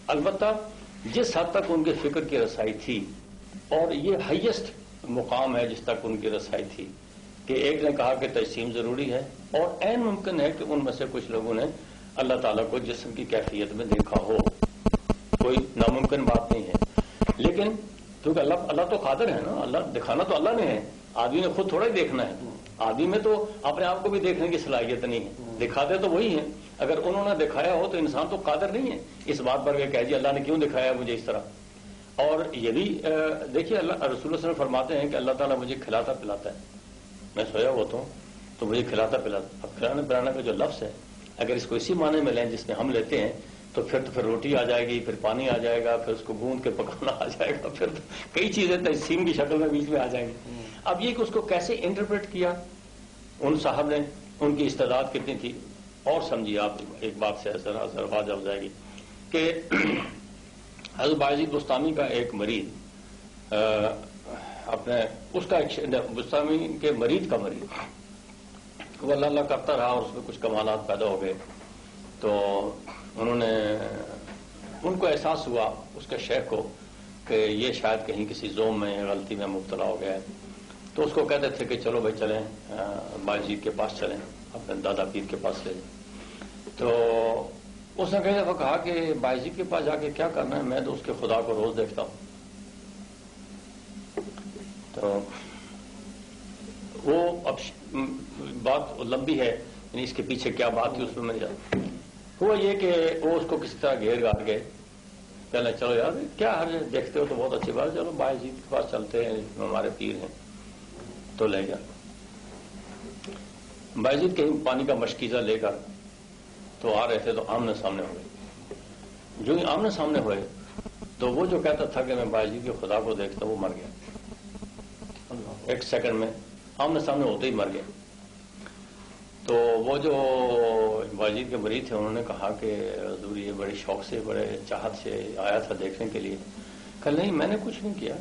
البتہ جس حد تک ان کے فکر کی رسائی تھی، اور یہ ہائیسٹ مقام ہے جس تک ان کی رسائی تھی، کہ ایک نے کہا کہ تجسیم ضروری ہے، اور عین ممکن ہے کہ ان میں سے کچھ لوگوں نے اللہ تعالیٰ کو جسم کی کیفیت میں دیکھا ہو. کوئی ناممکن بات نہیں ہے. لیکن کیونکہ اللہ تو قادر ہے نا، اللہ دکھانا تو اللہ نے ہے، آدمی نے خود تھوڑا ہی دیکھنا ہے. آدمی میں تو اپنے آپ کو بھی دیکھنے کی صلاحیت نہیں ہے، دکھاتے تو وہی ہیں. اگر انہوں نے دکھایا ہو تو انسان تو قادر نہیں ہے اس بات پر کہ کہہ جی اللہ نے کیوں دکھایا مجھے اس طرح. اور یہ بھی دیکھیے اللہ رسول اللہ صلی اللہ علیہ وسلم فرماتے ہیں کہ اللہ تعالیٰ مجھے کھلاتا پلاتا ہے. میں سویا ہوتا ہوں تو مجھے کھلاتا پلاتا. اب کھلانے پلانے کا جو لفظ ہے اگر اس کو اسی معنی میں لیں جس میں ہم لیتے ہیں تو پھر روٹی آ جائے گی، پھر پانی آ جائے گا، پھر اس کو گوندھ کے پکانا آ جائے گا، پھر کئی چیزیں تجسیم کی شکل میں بیچ میں آ جائیں گی. اب یہ کہ اس کو کیسے انٹرپریٹ کیا ان صاحب نے، ان کی استعداد کتنی تھی. اور سمجھیے آپ ایک بات سے ذرا واضح ہو جائے گی کہ حضرت باعزید بستامی کا ایک مریض اپنے اس کا بستامی کے مریض کا مریض وہ اللہ اللہ کرتا رہا اور اس میں کچھ کمالات پیدا ہو گئے. تو انہوں نے ان کو احساس ہوا اس کے شیخ کو کہ یہ شاید کہیں کسی زوم میں غلطی میں مبتلا ہو گیا ہے. تو اس کو کہتے تھے کہ چلو بھائی چلیں باعزید کے پاس چلیں، اپنے دادا پیر کے پاس لے جائیں. تو اس نے کئی دفعہ کہا کہ باعزید کے پاس جا کے کیا کرنا ہے، میں تو اس کے خدا کو روز دیکھتا ہوں. تو وہ اب بات لمبی ہے، یعنی اس کے پیچھے کیا بات تھی اس میں ہوا یہ کہ وہ اس کو کسی طرح گھیر گھار گئے. کہنے چلو یار کیا حرج ہے، دیکھتے ہو تو بہت اچھی بات ہے، چلو باعزید کے پاس چلتے ہیں، ہمارے پیر ہیں. تو لے گیا باعزید کہیں پانی کا مشکیزہ لے کر تو آ رہے تھے تو آمنے سامنے ہو گئے. جو ہی آمنے سامنے ہوئے تو وہ جو کہتا تھا کہ میں باعزید کے خدا کو دیکھتا وہ مر گیا. ایک سیکنڈ میں آمنے سامنے ہوتے ہی مر گیا. تو وہ جو باعزید کے مریض تھے انہوں نے کہا کہ حضور یہ بڑے شوق سے بڑے چاہت سے آیا تھا دیکھنے کے لیے. کہ نہیں میں نے کچھ نہیں کیا،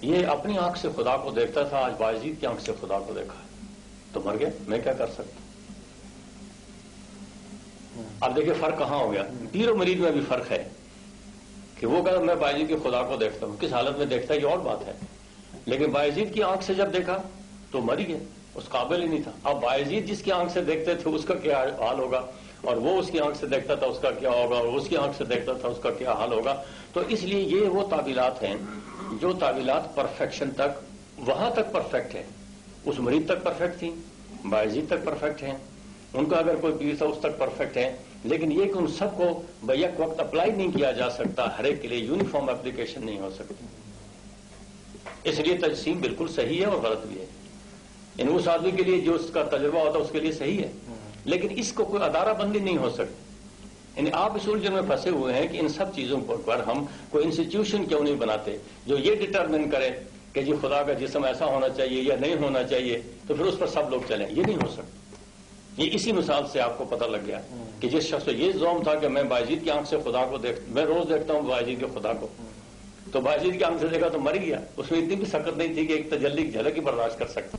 یہ اپنی آنکھ سے خدا کو دیکھتا تھا، آج باعزید کی آنکھ سے خدا کو دیکھا تو مر گیا، میں کیا کر سکتا. اب دیکھیں فرق کہاں ہو گیا. پیر و مرید میں بھی فرق ہے کہ وہ کہتا میں باعزید کے خدا کو دیکھتا ہوں، کس حالت میں دیکھتا ہے یہ اور بات ہے. لیکن باعزید کی آنکھ سے جب دیکھا تو مر ہی گیا، اس قابل ہی نہیں تھا. اب باعزید جس کی آنکھ سے دیکھتے تھے اس کا کیا حال ہوگا، اور وہ اس کی آنکھ سے دیکھتا تھا اس کا کیا ہوگا، اور اس کی آنکھ سے دیکھتا تھا اس کا کیا حال ہوگا. تو اس لیے یہ وہ تعبیرات ہیں جو تعبیرات پرفیکشن تک وہاں تک پرفیکٹ ہیں، اس مرید تک پرفیکٹ تھیں، باعزید تک پرفیکٹ ہیں، ان کا اگر کوئی پیر تھا اس تک پرفیکٹ ہے. لیکن یہ کہ ان سب کو بیک وقت اپلائی نہیں کیا جا سکتا، ہر ایک کے لیے یونیفارم اپلیکیشن نہیں ہو سکتی. اس لیے تجسیم بالکل صحیح ہے اور غلط بھی ہے. یعنی اس آدمی کے لیے جو اس کا تجربہ ہوتا ہے اس کے لیے صحیح ہے، لیکن اس کو کوئی ادارہ بندی نہیں ہو سکتی. یعنی آپ اس الجھن میں پھنسے ہوئے ہیں کہ ان سب چیزوں پر ہم کوئی انسٹیٹیوشن کیوں نہیں بناتے جو یہ ڈٹرمن کرے کہ جی خدا کا جسم ایسا ہونا چاہیے یا نہیں ہونا چاہیے، تو پھر اس پر سب لوگ چلیں. یہ نہیں ہو سکتا. یہ اسی مثال سے آپ کو پتہ لگ گیا کہ جس شخص کو یہ زوم تھا کہ میں باعزید کی آنکھ سے خدا کو میں روز دیکھتا ہوں باعزید کے خدا کو، تو باعزید کی آنکھ سے دیکھا تو مر گیا. اس میں اتنی بھی سخت نہیں تھی کہ ایک تجلی کی جھلک ہی برداشت کر سکتا.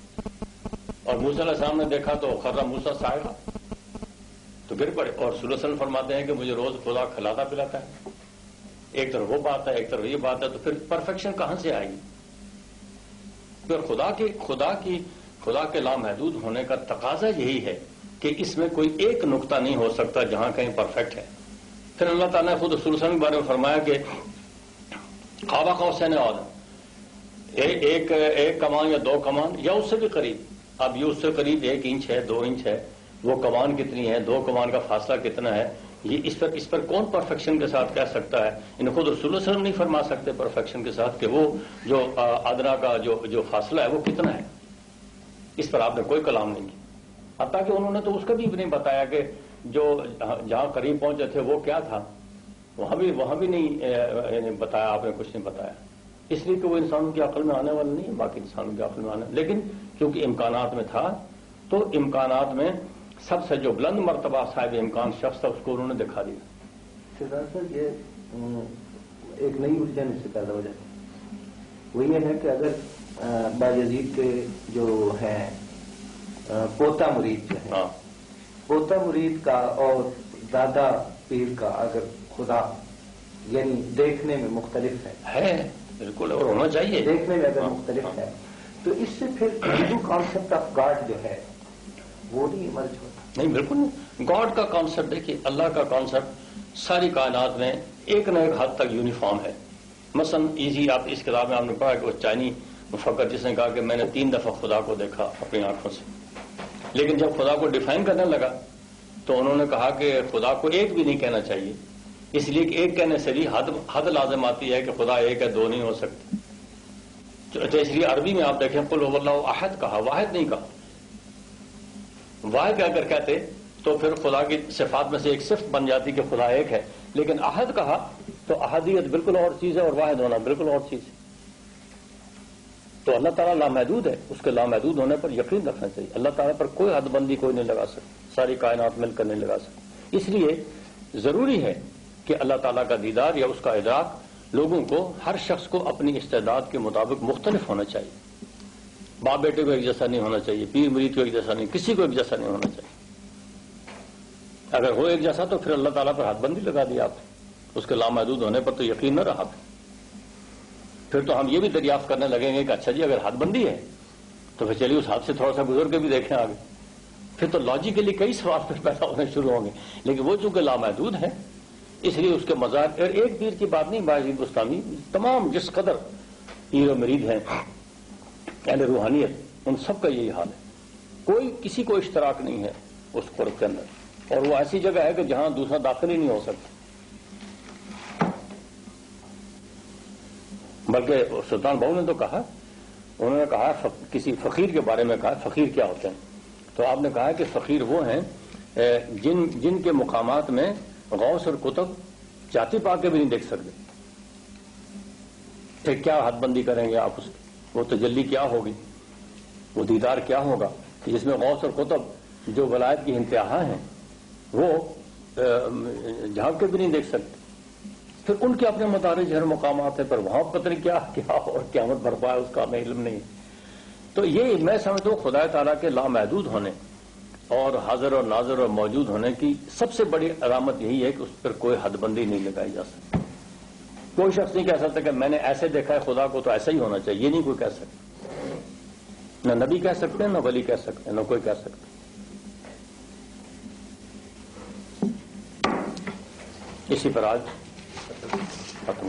اور موسیٰ علیہ السلام نے دیکھا تو خرہ موسیٰ صاعقہ، تو گر پڑے. اور صلی اللہ علیہ وسلم فرماتے ہیں کہ مجھے روز خدا کھلاتا پلاتا ہے. ایک طرف وہ بات ہے، ایک طرف یہ بات ہے، تو پھر پرفیکشن کہاں سے آئے گی؟ پھر خدا کے لامحدود ہونے کا تقاضا یہی ہے کہ اس میں کوئی ایک نقطہ نہیں ہو سکتا جہاں کہیں پرفیکٹ ہے. پھر اللہ تعالیٰ نے خود رسول اللہ کے بارے میں فرمایا کہ قاب قوسین اعوذ، ایک کمان یا دو کمان یا اس سے بھی قریب. اب یہ اس سے قریب 1 انچ ہے، 2 انچ ہے، وہ کمان کتنی ہے، 2 کمان کا فاصلہ کتنا ہے، یہ اس پر کون پرفیکشن کے ساتھ کہہ سکتا ہے؟ ان خود رسول اللہ صلی اللہ علیہ وسلم نہیں فرما سکتے پرفیکشن کے ساتھ کہ وہ جو ادنا کا جو فاصلہ ہے وہ کتنا ہے. اس پر آپ نے کوئی کلام نہیں کیا. حتیٰ کہ انہوں نے تو اس کا بھی نہیں بتایا کہ جو جہاں قریب پہنچے تھے وہ کیا تھا، وہاں بھی نہیں بتایا. آپ نے کچھ نہیں بتایا، اس لیے کہ وہ انسانوں کی عقل میں آنے والا نہیں ہے، باقی انسانوں کی عقل میں آنے. لیکن کیونکہ امکانات میں تھا تو امکانات میں سب سے جو بلند مرتبہ صاحب امکان شخص تھا اس کو انہوں نے دکھا دیا. سردار صاحب یہ ایک نئی الجھن اس سے پیدا ہو جاتی ہے وہ یہ ہے کہ اگر بایزید کے جو ہیں پوتا مرید جو ہے، پوتا مرید کا اور دادا پیر کا اگر خدا یعنی دیکھنے میں مختلف ہے بالکل، اور ہونا چاہیے، دیکھنے میں اگر مختلف ہے تو اس سے پھر ہندو کانسیپٹ آف گاڈ جو ہے وہ نہیں ایمرج ہوتا. نہیں، بالکل نہیں. گاڈ کا کانسیپٹ دیکھیے، اللہ کا کانسیپٹ ساری کائنات میں ایک نہ ایک حد تک یونیفارم ہے. مثلا ایزی، آپ اس کتاب میں آپ نے پڑھا کہ وہ چائنی مفکر جس نے کہا کہ میں نے 3 دفعہ خدا کو دیکھا اپنی آنکھوں سے، لیکن جب خدا کو ڈیفائن کرنے لگا تو انہوں نے کہا کہ خدا کو ایک بھی نہیں کہنا چاہیے، اس لیے کہ ایک کہنے سے بھی حد لازم آتی ہے کہ خدا ایک ہے، 2 نہیں ہو سکتے. تو اس لیے عربی میں آپ دیکھیں قل هو اللہ احد کہا، واحد نہیں کہا. واحد اگر کہتے تو پھر خدا کی صفات میں سے ایک صفت بن جاتی کہ خدا ایک ہے، لیکن احد کہا تو احدیت بالکل اور چیز ہے اور واحد ہونا بالکل اور چیز ہے. تو اللہ تعالیٰ لامحدود ہے، اس کے لامحدود ہونے پر یقین رکھنا چاہیے. اللہ تعالیٰ پر کوئی حد بندی کوئی نہیں لگا سکتا، ساری کائنات مل کر نہیں لگا سکتی. اس لیے ضروری ہے کہ اللہ تعالیٰ کا دیدار یا اس کا ادراک لوگوں کو، ہر شخص کو اپنی استعداد کے مطابق مختلف ہونا چاہیے. باپ بیٹے کو ایک جیسا نہیں ہونا چاہیے، پیر مرید کو ایک جیسا نہیں، کسی کو ایک جیسا نہیں ہونا چاہیے. اگر ہو ایک جیسا تو پھر اللہ تعالیٰ پر حد بندی لگا دی آپ، اس کے لامحدود ہونے پر تو یقین نہ رہا. پھر تو ہم یہ بھی دریافت کرنے لگیں گے کہ اچھا جی اگر حد بندی ہے تو پھر چلیے اس حد سے تھوڑا سا گزر کے بھی دیکھیں آگے. پھر تو لاجیکلی کئی سوال پھر پیدا ہونے شروع ہوں گے. لیکن وہ چونکہ لامحدود ہے اس لیے اس کے مزاج، اور ایک پیر کی بات نہیں، بایزید بستامی تمام جس قدر پیر و مرید ہیں اہل روحانیت، ان سب کا یہی حال ہے. کوئی کسی کو اشتراک نہیں ہے اس قرب کے اندر، اور وہ ایسی جگہ ہے کہ جہاں دوسرا داخل ہی نہیں ہو سکتا. بلکہ سلطان بہو نے تو کہا، انہوں نے کہا کسی فقیر کے بارے میں کہا فقیر کیا ہوتے ہیں، تو آپ نے کہا کہ فقیر وہ ہیں جن کے مقامات میں غوث اور کتب چاتی پا کے بھی نہیں دیکھ سکتے. پھر کیا حد بندی کریں گے آپ اس کی؟ وہ تجلی کیا ہوگی، وہ دیدار کیا ہوگا جس میں غوث اور کتب جو ولایت کی انتہا ہیں وہ جھانک کے بھی نہیں دیکھ سکتے. پھر ان کے اپنے مدارج ہر مقامات ہیں، پر وہاں پتہ نہیں کیا اور قیامت برپا ہے اس کا ہمیں علم نہیں. تو یہ میں سمجھتا ہوں خدا تعالیٰ کے لامحدود ہونے اور حاضر اور ناظر اور موجود ہونے کی سب سے بڑی علامت یہی ہے کہ اس پر کوئی حد بندی نہیں لگائی جا سکتی. کوئی شخص نہیں کہہ سکتا کہ میں نے ایسے دیکھا ہے خدا کو تو ایسا ہی ہونا چاہیے، یہ نہیں کوئی کہہ سکتا. نہ نبی کہہ سکتے ہیں، نہ ولی کہہ سکتے ہیں، نہ کوئی کہہ سکتا. اسی پر آج ختم.